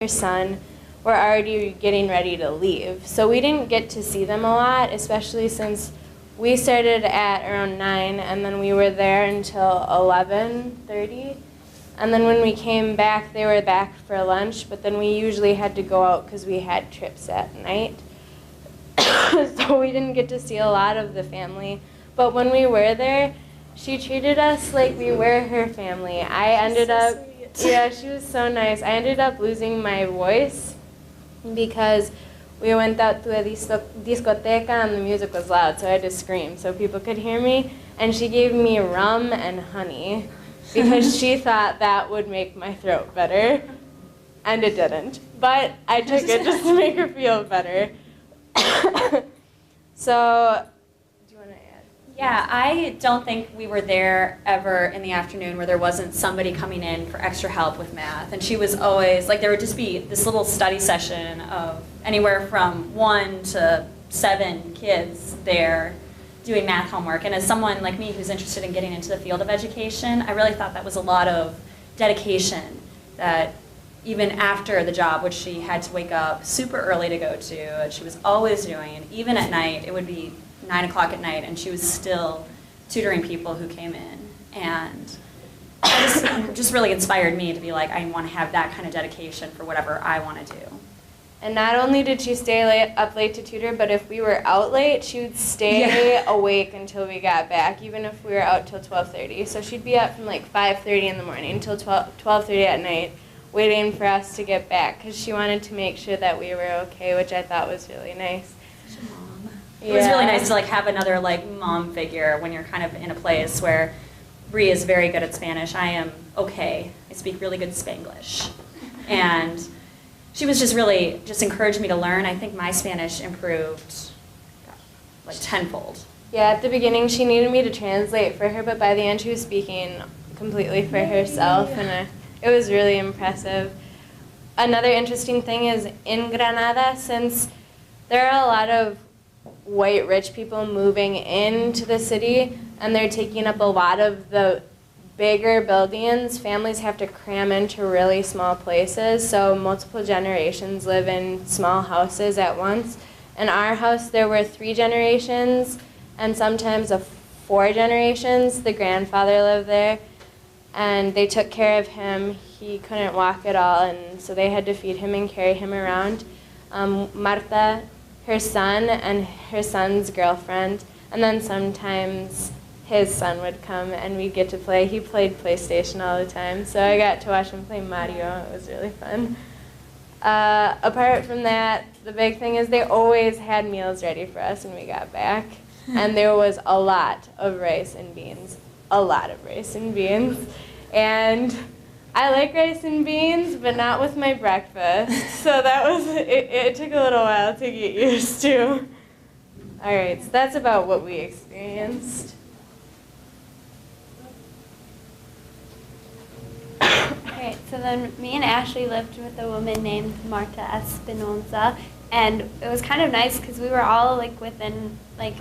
her son were already getting ready to leave. So we didn't get to see them a lot, especially since we started at around 9, and then we were there until 11:30. And then when we came back, they were back for lunch, but then we usually had to go out because we had trips at night. So we didn't get to see a lot of the family. But when we were there, she treated us like we were her family. I ended up, yeah, she was so nice. I ended up losing my voice because we went out to a discoteca and the music was loud, so I had to scream so people could hear me. And she gave me rum and honey because she thought that would make my throat better, and it didn't. But I took it just to make her feel better. So, do you want to add? Yeah, I don't think we were there ever in the afternoon where there wasn't somebody coming in for extra help with math. And she was always, like, there would just be this little study session of anywhere from 1 to 7 kids there doing math homework. And as someone like me who's interested in getting into the field of education, I really thought that was a lot of dedication that even after the job, which she had to wake up super early to go to, and she was always doing, and even at night, it would be 9 o'clock at night, and she was still tutoring people who came in. And it just really inspired me to be like, I want to have that kind of dedication for whatever I want to do. And not only did she stay up late to tutor, but if we were out late, she would stay awake until we got back, even if we were out till 12:30. So she'd be up from like 5:30 in the morning until 12:30 at night, waiting for us to get back, because she wanted to make sure that we were okay, which I thought was really nice. Such a mom. It was really nice to like have another like mom figure when you're kind of in a place where Brie is very good at Spanish. I am okay. I speak really good Spanglish. And she was just really just encouraged me to learn. I think my Spanish improved like tenfold. Yeah, at the beginning she needed me to translate for her, but by the end she was speaking completely for herself, and it was really impressive. Another interesting thing is in Granada, since there are a lot of white rich people moving into the city and they're taking up a lot of the bigger buildings, families have to cram into really small places, so multiple generations live in small houses at once. In our house there were 3 generations and sometimes 4 generations. The grandfather lived there, and they took care of him. He couldn't walk at all, and so they had to feed him and carry him around. Marta, her son, and her son's girlfriend, and then sometimes his son would come and we'd get to play. He played PlayStation all the time, so I got to watch him play Mario. It was really fun. Apart from that, the big thing is they always had meals ready for us when we got back, and there was a lot of rice and beans. A lot of rice and beans. And I like rice and beans, but not with my breakfast. So that was, it took a little while to get used to. All right, so that's about what we experienced. Alright, so then me and Ashley lived with a woman named Marta Espinosa, and it was kind of nice because we were all like within like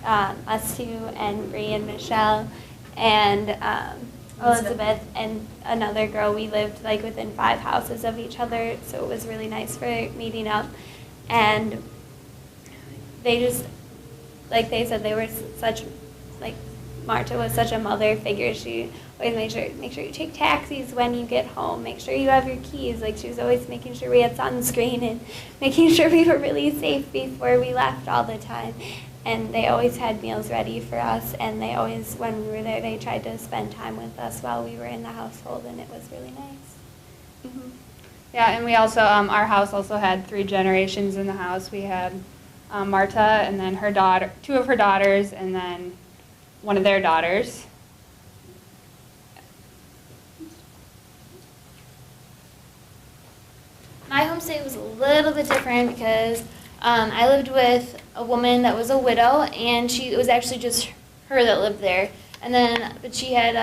us two and Brie and Michelle and Elizabeth and another girl. We lived like within 5 houses of each other, so it was really nice for meeting up. And they just, like they said, they were such, like Marta was such a mother figure. She always make sure you take taxis when you get home. Make sure you have your keys. Like she was always making sure we had sunscreen and making sure we were really safe before we left all the time. And they always had meals ready for us, and they always, when we were there, they tried to spend time with us while we were in the household, and it was really nice. Mm-hmm. Yeah, and we also, our house also had 3 generations in the house. We had Marta, and then her daughter, 2 of her daughters, and then one of their daughters. My homestay was a little bit different because I lived with a woman that was a widow, and it was actually just her that lived there. And then, but she had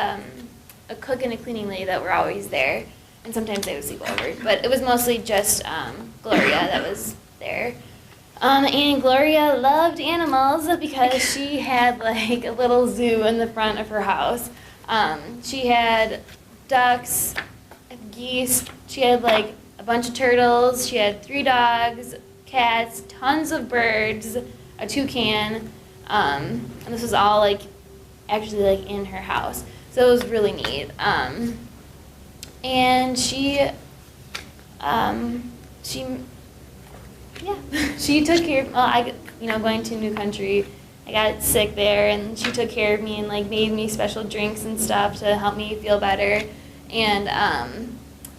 a cook and a cleaning lady that were always there, and sometimes they would sleep over. But it was mostly just Gloria that was there. And Gloria loved animals because she had like a little zoo in the front of her house. She had ducks, geese. She had like a bunch of turtles. She had 3 dogs, cats, tons of birds, a toucan, and this was all like actually like in her house. So it was really neat. And she took care of, going to a new country, I got sick there, and she took care of me and like made me special drinks and stuff to help me feel better. And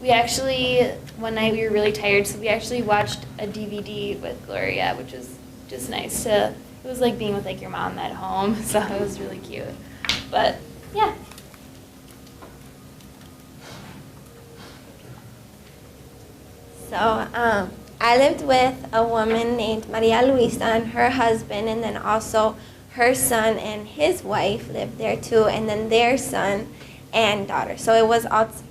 we actually, one night we were really tired, so we actually watched a DVD with Gloria, which was just nice to, it was like being with like your mom at home, so it was really cute. But yeah. So I lived with a woman named Maria Luisa and her husband, and then also her son and his wife lived there too, and then their son and daughter. So it was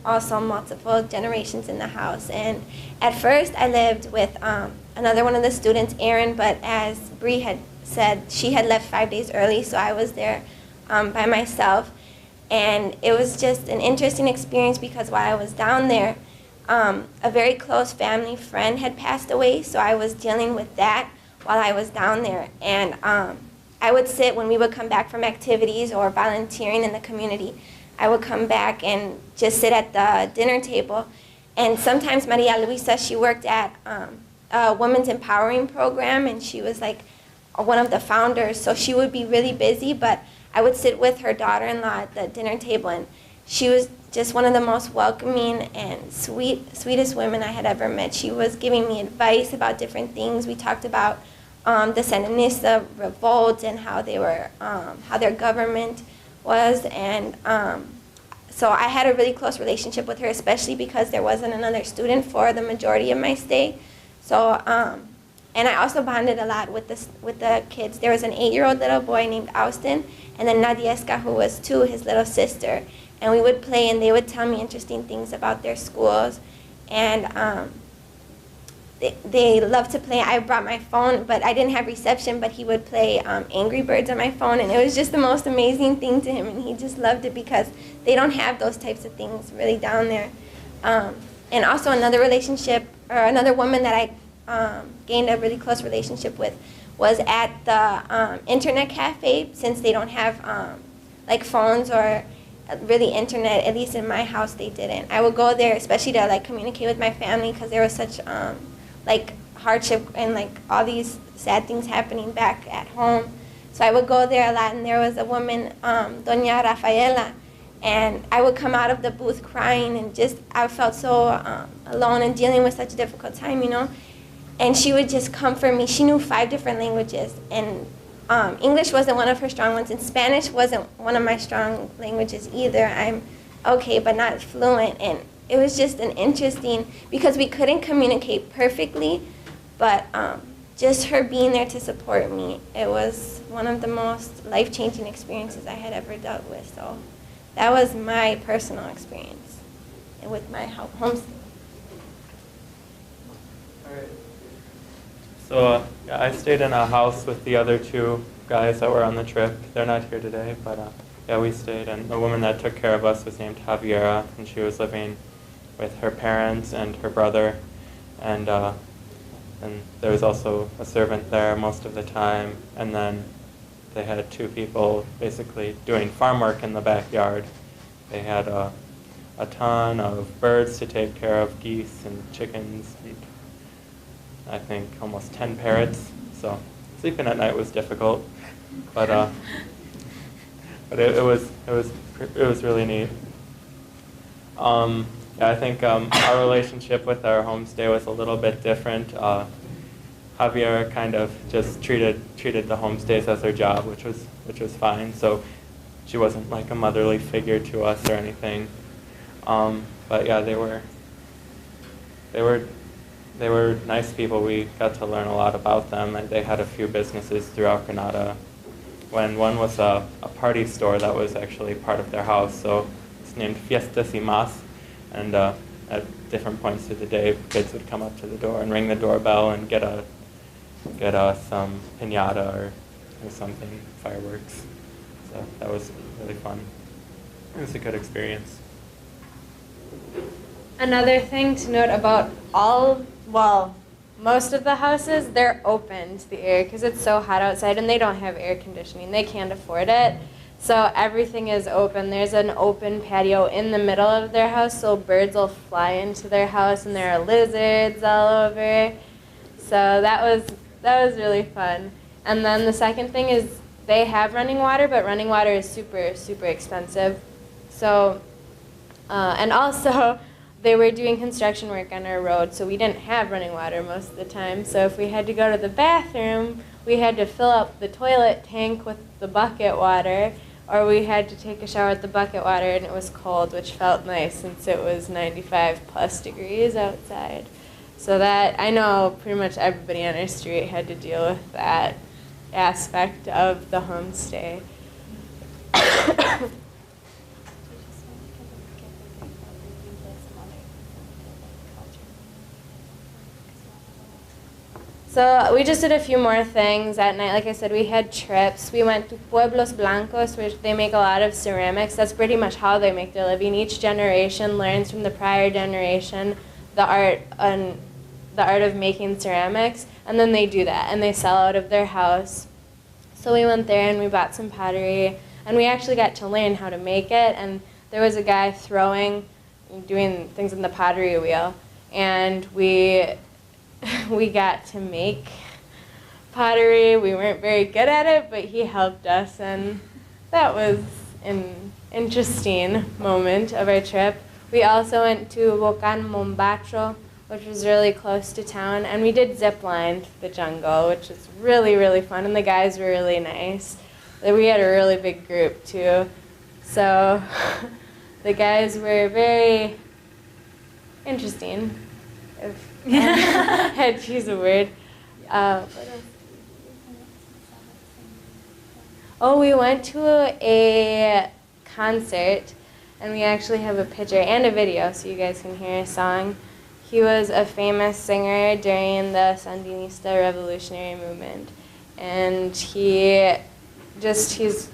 also multiple generations in the house. And at first I lived with another one of the students, Erin, but as Brie had said, she had left 5 days early, so I was there by myself. And it was just an interesting experience because while I was down there, a very close family friend had passed away, so I was dealing with that while I was down there. And I would sit, when we would come back from activities or volunteering in the community, I would come back and just sit at the dinner table. And sometimes Maria Luisa, she worked at a women's empowering program, and she was like one of the founders, so she would be really busy, but I would sit with her daughter-in-law at the dinner table, and she was just one of the most welcoming and sweetest women I had ever met. She was giving me advice about different things. We talked about the Sandinista revolt and how they were, how their government was, and so I had a really close relationship with her, especially because there wasn't another student for the majority of my stay. So, and I also bonded a lot with the kids. There was an 8-year-old little boy named Austin, and then Nadieska, who was 2, his little sister. And we would play, and they would tell me interesting things about their schools. And they loved to play. I brought my phone, but I didn't have reception, but he would play Angry Birds on my phone, and it was just the most amazing thing to him, and he just loved it because they don't have those types of things really down there. And also another relationship, or another woman that I gained a really close relationship with was at the internet cafe, since they don't have like phones or really internet, at least in my house they didn't. I would go there especially to like communicate with my family because there was such like hardship and like all these sad things happening back at home. So I would go there a lot, and there was a woman, Doña Rafaela, and I would come out of the booth crying, and just I felt so alone and dealing with such a difficult time, you know. And she would just comfort me. She knew 5 different languages, and English wasn't one of her strong ones, and Spanish wasn't one of my strong languages either. I'm okay, but not fluent, and it was just an interesting, because we couldn't communicate perfectly, but just her being there to support me, it was one of the most life-changing experiences I had ever dealt with. So that was my personal experience with my homestay. All right. So yeah, I stayed in a house with the other 2 guys that were on the trip. They're not here today, but yeah, we stayed. And the woman that took care of us was named Javiera, and she was living with her parents and her brother. And there was also a servant there most of the time. And then they had 2 people basically doing farm work in the backyard. They had a ton of birds to take care of, geese and chickens, and I think almost 10 parrots, so sleeping at night was difficult, but it was really neat. Yeah, I think our relationship with our homestay was a little bit different. Javier kind of just treated the homestays as her job, which was fine. So she wasn't like a motherly figure to us or anything. But yeah, they were nice people. We got to learn a lot about them, and they had a few businesses throughout Granada. When one was a party store that was actually part of their house, so it's named Fiestas y Más, and at different points of the day, kids would come up to the door and ring the doorbell and get some piñata or something, fireworks. So that was really fun. It was a good experience. Another thing to note about most of the houses, they're open to the air because it's so hot outside and they don't have air conditioning. They can't afford it. So everything is open. There's an open patio in the middle of their house, so birds will fly into their house, and there are lizards all over. So that was really fun. And then the second thing is they have running water, but running water is super, super expensive. So, and also they were doing construction work on our road, so we didn't have running water most of the time. So if we had to go to the bathroom, we had to fill up the toilet tank with the bucket water, or we had to take a shower with the bucket water, and it was cold, which felt nice since it was 95 plus degrees outside. So that, I know pretty much everybody on our street had to deal with that aspect of the homestay. So we just did a few more things at night. Like I said, we had trips. We went to Pueblos Blancos, which they make a lot of ceramics. That's pretty much how they make their living. Each generation learns from the prior generation the art of making ceramics, and then they do that, and they sell out of their house. So we went there and we bought some pottery, and we actually got to learn how to make it. And there was a guy doing things in the pottery wheel, and we got to make pottery. We weren't very good at it, but he helped us, and that was an interesting moment of our trip. We also went to Volcan Mombacho, which was really close to town, and we did zip line through the jungle, which was really, really fun, and the guys were really nice. We had a really big group, too. So the guys were very interesting, if I had to choose a word. We went to a concert, and we actually have a picture and a video so you guys can hear a song. He was a famous singer during the Sandinista revolutionary movement, and he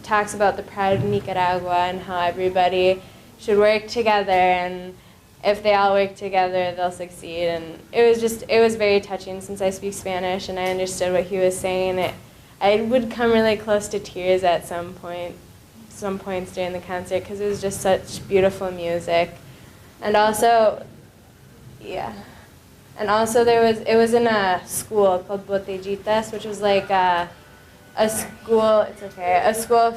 talks about the pride of Nicaragua and how everybody should work together, and if they all work together, they'll succeed. And it was very touching. Since I speak Spanish and I understood what he was saying, I would come really close to tears at some points during the concert, because it was just such beautiful music. And also, it was in a school called Botellitas, which was like a school. A school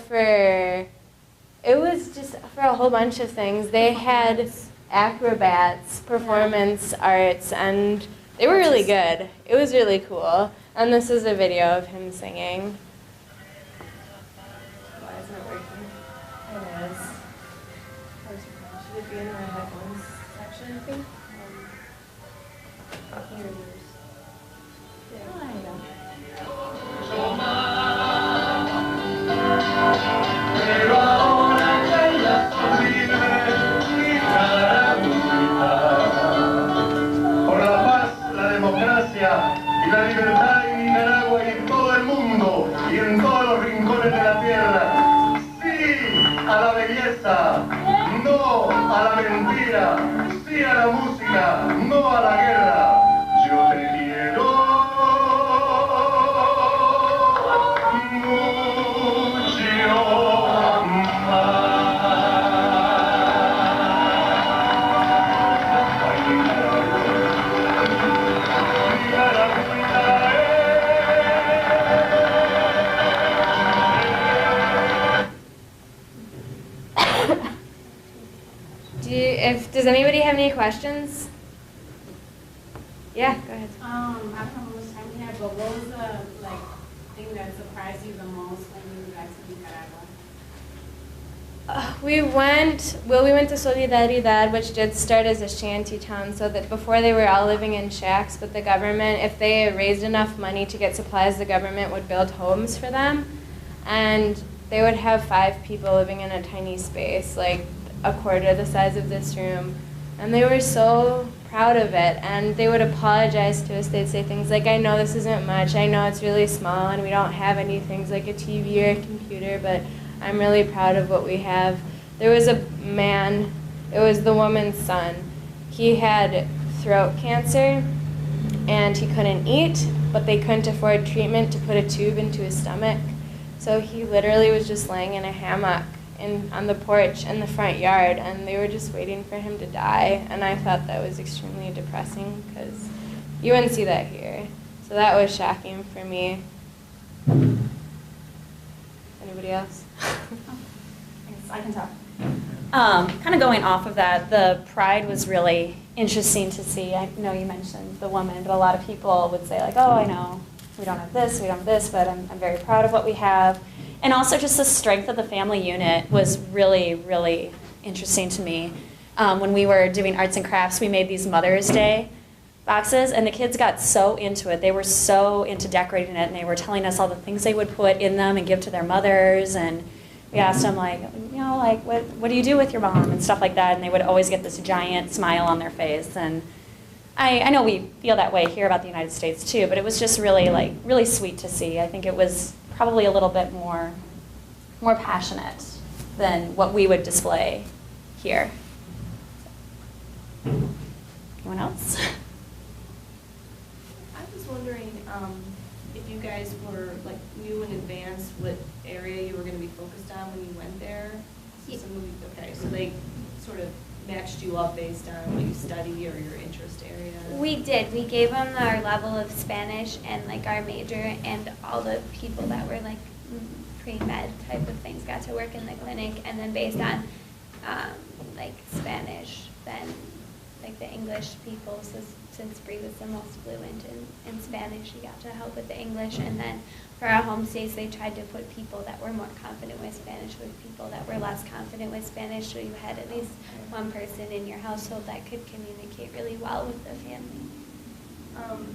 it was just for a whole bunch of things. They had acrobats, performance arts, and they were really good. It was really cool. And this is a video of him singing. Why isn't it working? It is. Should it be in the headphones section, I think? Here it is. Yeah. There you go. Y la libertad en Nicaragua y en todo el mundo y en todos los rincones de la tierra. Sí a la belleza, no a la mentira. Sí a la música, no a la guerra. Yo te quiero mucho más. Does anybody have any questions? Yeah, go ahead. I don't know how much time we have, but what was the thing that surprised you the most when you got to Nicaragua? We went to Solidaridad, which did start as a shanty town, so that before they were all living in shacks, but the government, if they raised enough money to get supplies, the government would build homes for them, and they would have 5 people living in a tiny space, like a quarter the size of this room, and they were so proud of it, and they would apologize to us. They'd say things like, I know this isn't much, I know it's really small, and we don't have any things like a TV or a computer, but I'm really proud of what we have. There was a man, it was the woman's son, He had throat cancer, and he couldn't eat, but they couldn't afford treatment to put a tube into his stomach. So he literally was just laying in a hammock on the porch in the front yard, and they were just waiting for him to die. And I thought that was extremely depressing because you wouldn't see that here. So that was shocking for me. Anybody else? I can talk. Kind of going off of that, the pride was really interesting to see. I know you mentioned the woman, but a lot of people would say like, oh, I know, we don't have this, but I'm very proud of what we have. And also just the strength of the family unit was really, really interesting to me. When we were doing arts and crafts, we made these Mother's Day boxes, and the kids got so into it. They were so into decorating it, and they were telling us all the things they would put in them and give to their mothers. And we asked them, like, you know, like, what do you do with your mom and stuff like that, and they would always get this giant smile on their face. And I know we feel that way here about the United States too, but it was just really, like, really sweet to see. I think it was probably a little bit more passionate than what we would display here. Anyone else? I was wondering if you guys were, like, knew in advance what area you were going to be focused on when you went there. Okay, so they sort of matched you up based on what you study or your interest area. We did. We gave them our level of Spanish and like our major, and all the people that were like pre-med type of things got to work in the clinic, and then based on like Spanish, then like the English people, so since Brie was the most fluent in Spanish, she got to help with the English. And then for our home stays, they tried to put people that were more confident with Spanish with people that were less confident with Spanish, so you had at least one person in your household that could communicate really well with the family. And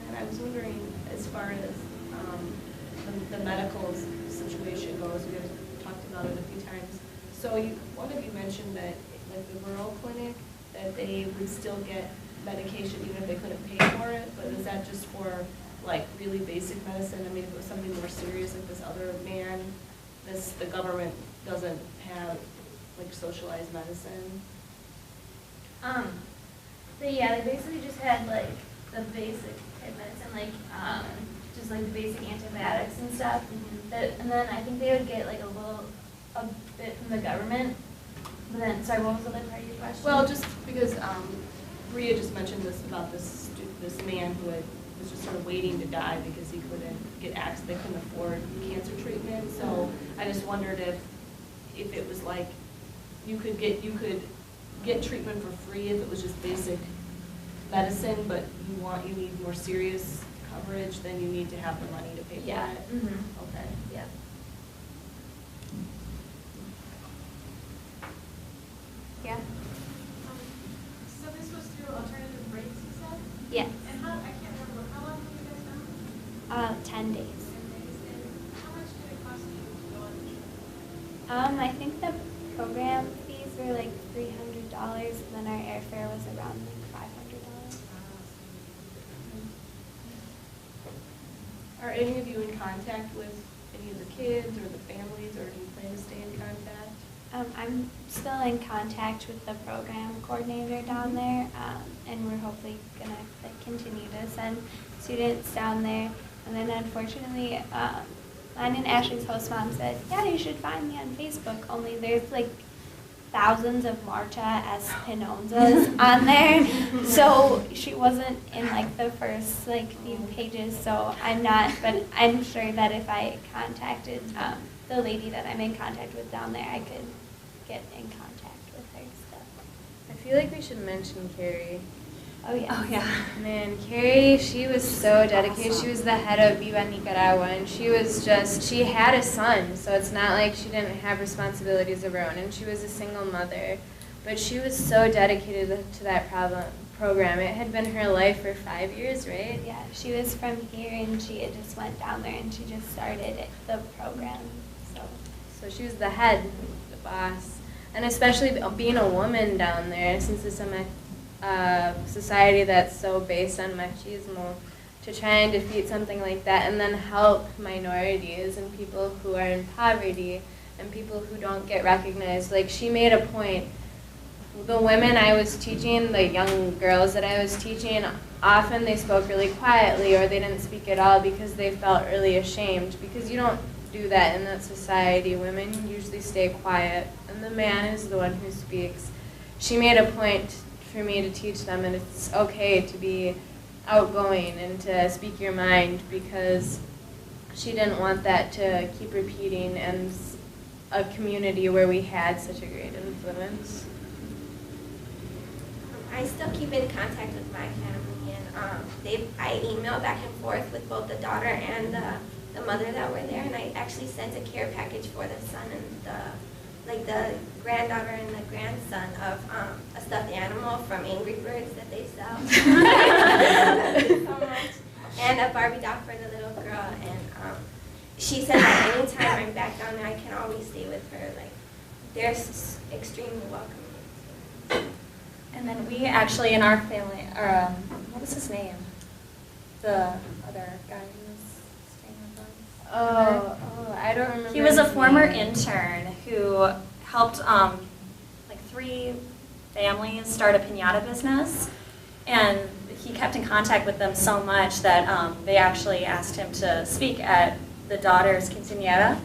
then I was wondering, as far as the medical situation goes, we have talked about it a few times. So one of you mentioned that like the rural clinic, that they would still get medication even if they couldn't pay for it, but is that just for like really basic medicine? I mean, if it was something more serious like this other man, the government doesn't have like socialized medicine? Yeah, they basically just had like the basic type medicine, like just like the basic antibiotics and stuff. And then I think they would get like a bit from the government. But then, sorry, what was the other part of your question? Well, just because Brie just mentioned this about this man who was just sort of waiting to die because he couldn't get access, they couldn't afford cancer treatment. So I just wondered if it was like you could get treatment for free if it was just basic medicine, but you need more serious coverage, then you need to have the money to pay for it. Mm-hmm. Okay. Yeah. Yeah. So this was through alternative breaks, you said? Yes. And I can't remember, how long were you guys down? 10 days. 10 days. And how much did it cost you to go on the trip? I think the program fees were like $300, and then our airfare was around like $500. Are any of you in contact with any of the kids or the families, or do you plan to stay in contact? I'm still in contact with the program coordinator down there, and we're hopefully gonna like continue to send students down there. And then unfortunately, mine and Ashley's host mom said, yeah, you should find me on Facebook, only there's like thousands of Marta Espinozas on there, so she wasn't in like the first like few pages, so I'm not, but I'm sure that if I contacted the lady that I'm in contact with down there, I could get in contact with her stuff. I feel like we should mention Carrie. Oh yeah. Oh yeah. Man, Carrie, she was so dedicated. She was the head of Viva Nicaragua, and she had a son, so it's not like she didn't have responsibilities of her own, and she was a single mother. But she was so dedicated to that program. It had been her life for 5 years, right? Yeah, she was from here, and she had just went down there, and she just started the program. So she was the head, the boss. And especially being a woman down there, since it's a society that's so based on machismo, to try and defeat something like that and then help minorities and people who are in poverty and people who don't get recognized. Like, she made a point the women I was teaching, the young girls that I was teaching, often they spoke really quietly or they didn't speak at all because they felt really ashamed, because you don't do that in that society. Women usually stay quiet and the man is the one who speaks. She made a point for me to teach them, and it's okay to be outgoing and to speak your mind, because she didn't want that to keep repeating in a community where we had such a great influence. I still keep in contact with my family, and I email back and forth with both the daughter and the mother that were there, and I actually sent a care package for the son and the granddaughter and the grandson of a stuffed animal from Angry Birds that they sell. So much. And a Barbie doll for the little girl, and she said that anytime I'm back down there, I can always stay with her. Like, they're extremely welcoming. And then we actually, in our family, what was his name? The other guy who was staying with us. Oh, I don't remember. He was a his former name. intern who helped like 3 families start a piñata business, and he kept in contact with them so much that they actually asked him to speak at the daughter's quinceañera.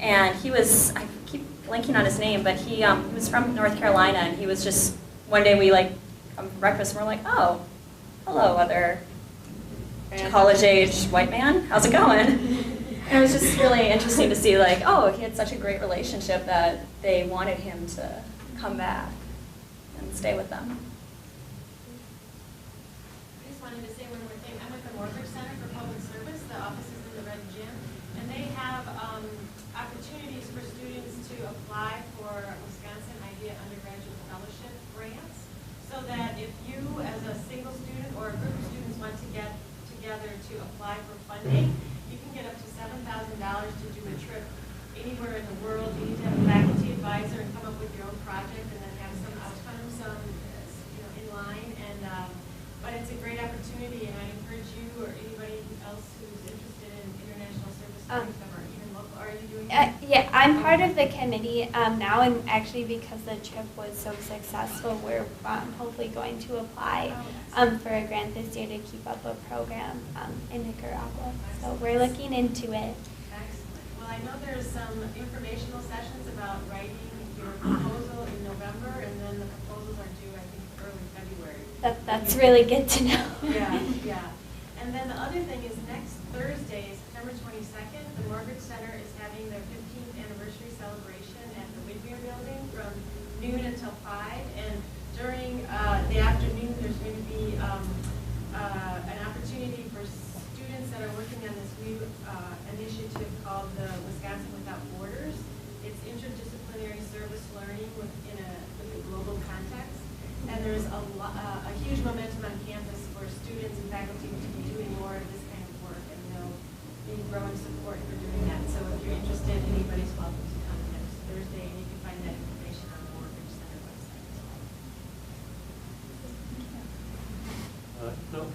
And he was, I keep blanking on his name, but he was from North Carolina, and he was just, one day we like come for breakfast and we're like, oh, hello, other college-age white man, how's it going? And it was just really interesting to see, like, oh, he had such a great relationship that they wanted him to come back and stay with them. I just wanted to say one more thing. I'm with the Mortgage Center for Public Service. The office is in the Red Gym, and they have opportunities for students to apply for Wisconsin Idea Undergraduate Fellowship grants, so that if you, as a single student or a group of students, want to get together to apply for funding, you can get up to $7,000 to do a trip anywhere in the world. You need to have a faculty advisor and come up with your own project, and then have some outcomes in line. And but it's a great opportunity, and I encourage you or anybody else who's interested in international service tourism or even local. Are you doing that? Yeah, I'm part of the committee now, and actually because the trip was so successful, we're hopefully going to apply for a grant this year to keep up a program in Nicaragua. So we're looking into it. Excellent. Well, I know there's some informational sessions about writing your proposal in November, and then the proposals are due, I think, early February. That's really good to know. Yeah. And then the other thing is next Thursday, September 22nd, the Mortgage Center is having their 15th anniversary celebration at the Wagner building from noon until 5. And during the afternoon, there's going to be an opportunity for students that are working on this new initiative called the Wisconsin Without Borders. It's interdisciplinary service learning with a global context. And there's a huge momentum on campus for students and faculty to be doing more of this kind of work, and there'll be growing support for doing that. So if you're interested, anybody's welcome to come next Thursday, and you can find that information on the Mortgage Center website as well.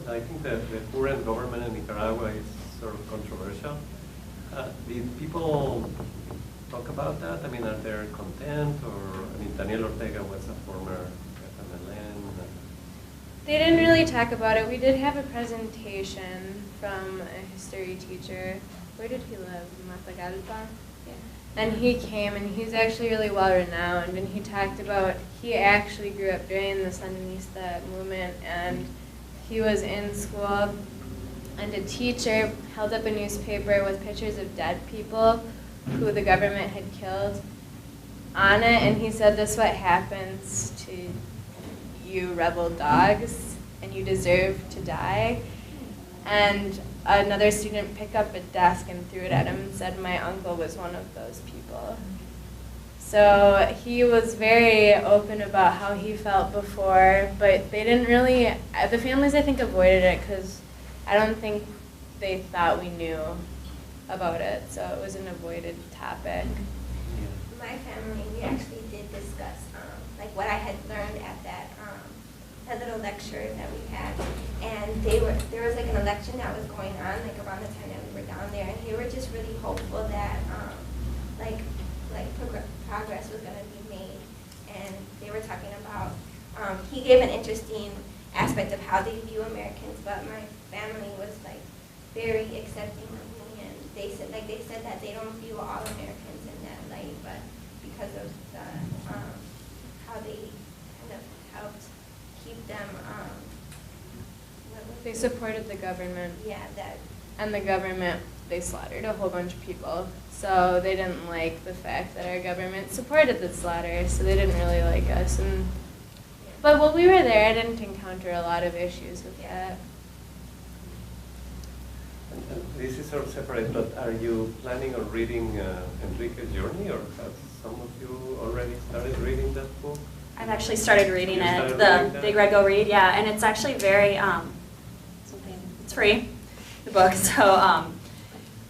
I think that the current government in Nicaragua is sort of controversial. Did people talk about that? I mean, are they content? Or, I mean, Daniel Ortega was a former FMLN. They didn't really talk about it. We did have a presentation from a history teacher. Where did he live? Matagalpa? Yeah. And he came, and he's actually really well renowned, and he talked about, he actually grew up during the Sandinista movement, and he was in school, and a teacher held up a newspaper with pictures of dead people who the government had killed on it, and he said, this is what happens to you rebel dogs, and you deserve to die. And another student picked up a desk and threw it at him and said, my uncle was one of those people. So he was very open about how he felt before, but they didn't really, the families I think avoided it because I don't think they thought we knew about it, so it was an avoided topic. My family, we actually did discuss like what I had learned at that little lecture that we had, and there was like an election that was going on like around the time that we were down there, and they were just really hopeful that like progress was going to be made. and they were talking about, he gave an interesting aspect of how they view Americans, but my family was like very accepting of me, and they said that they don't view all Americans in that light, but because of the how they kind of helped keep them. They supported the government. Yeah, that. And the government, they slaughtered a whole bunch of people. So they didn't like the fact that our government supported the slaughter, so they didn't really like us. But while we were there, I didn't encounter a lot of issues with that. This is sort of separate, but are you planning on reading Enrique's Journey, or have some of you already started reading that book? I've actually started reading You it, started the reading that? Big Red Go Read, yeah, and it's actually very, it's free, the book, so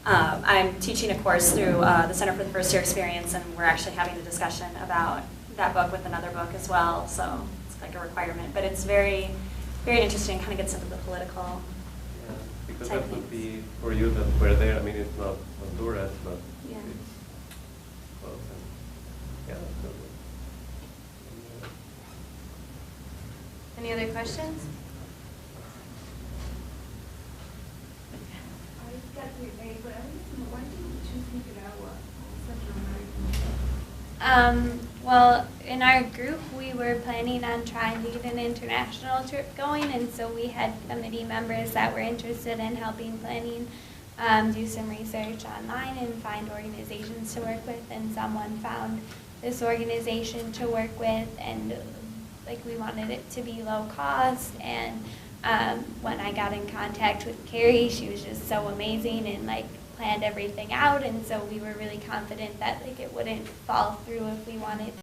I'm teaching a course through the Center for the First Year Experience, and we're actually having a discussion about that book with another book as well, so it's like a requirement, but it's very, very interesting, kind of gets into the political. Yeah, because that would be, for you that were there, I mean, it's not Honduras, but Yeah. it's close, and yeah, that's good. Any other questions? I got the A, but I didn't, why did you choose Nicaragua? Such an Well, in our group, we were planning on trying to get an international trip going, and so we had committee members that were interested in helping planning, do some research online and find organizations to work with, and someone found this organization to work with, and like we wanted it to be low cost, and when I got in contact with Carrie, she was just so amazing and like planned everything out, and so we were really confident that like it wouldn't fall through if we wanted.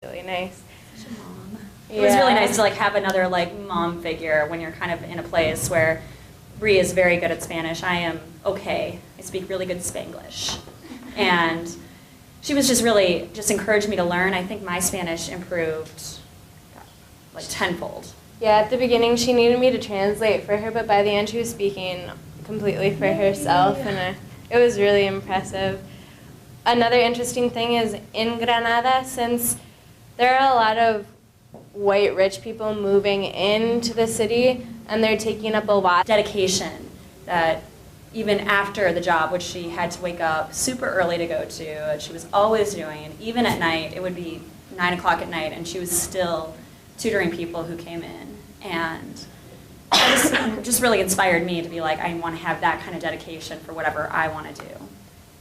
Really nice. Such a mom. It was really nice to like have another like mom figure when you're kind of in a place where Brie is very good at Spanish. I am okay. I speak really good Spanglish, and she was just really just encouraged me to learn. I think my Spanish improved like tenfold. Yeah, at the beginning she needed me to translate for her, but by the end she was speaking completely for herself, and it was really impressive. Another interesting thing is in Granada, since there are a lot of white rich people moving into the city, and they're taking up a lot. Dedication that even after the job, which she had to wake up super early to go to, and she was always doing, and even at night, it would be 9 o'clock at night, and she was still tutoring people who came in. And it just really inspired me to be like, I want to have that kind of dedication for whatever I want to do.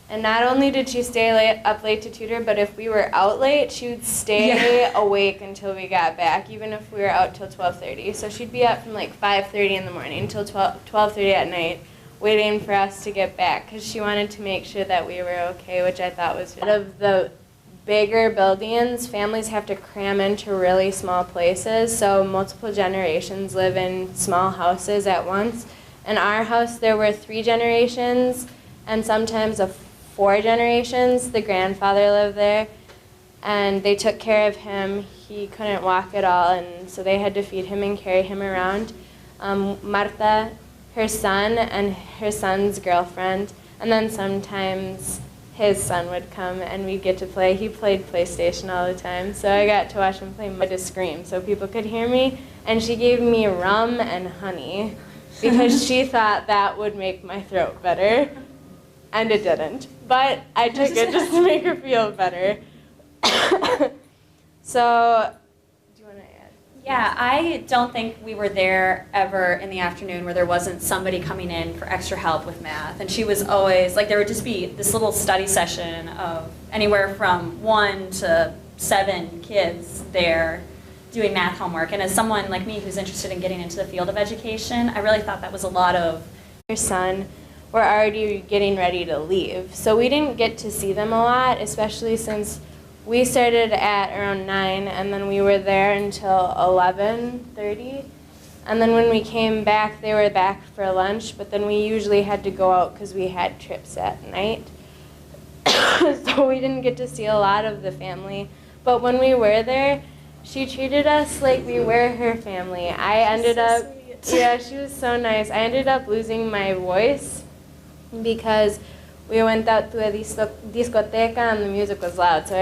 And not only did she stay up late to tutor, but if we were out late, she would stay awake until we got back, even if we were out till 12:30. So she'd be up from like 5:30 in the morning till 12:30 at night, waiting for us to get back, because she wanted to make sure that we were okay, which I thought was out of the bigger buildings, families have to cram into really small places, so multiple generations live in small houses at once. In our house, there were 3 generations, and sometimes 4 generations. The grandfather lived there, and they took care of him. He couldn't walk at all, and so they had to feed him and carry him around. Marta, her son, and her son's girlfriend, and then sometimes his son would come and we'd get to play. He played PlayStation all the time, so I got to watch him play. I just scream so people could hear me, and she gave me rum and honey because she thought that would make my throat better, and it didn't. But I took it just to make her feel better. So, do you want to add? Yeah, I don't think we were there ever in the afternoon where there wasn't somebody coming in for extra help with math. And she was always, like, there would just be this little study session of anywhere from 1 to 7 kids there doing math homework. And as someone like me who's interested in getting into the field of education, I really thought that was a lot of... Her son were already getting ready to leave. So we didn't get to see them a lot, especially since we started at around 9, and then we were there until 11:30. And then when we came back, they were back for lunch, but then we usually had to go out because we had trips at night. So we didn't get to see a lot of the family. But when we were there, she treated us like we were her family. I ended up, yeah, she was so nice. I ended up losing my voice because we went out to a discoteca and the music was loud. So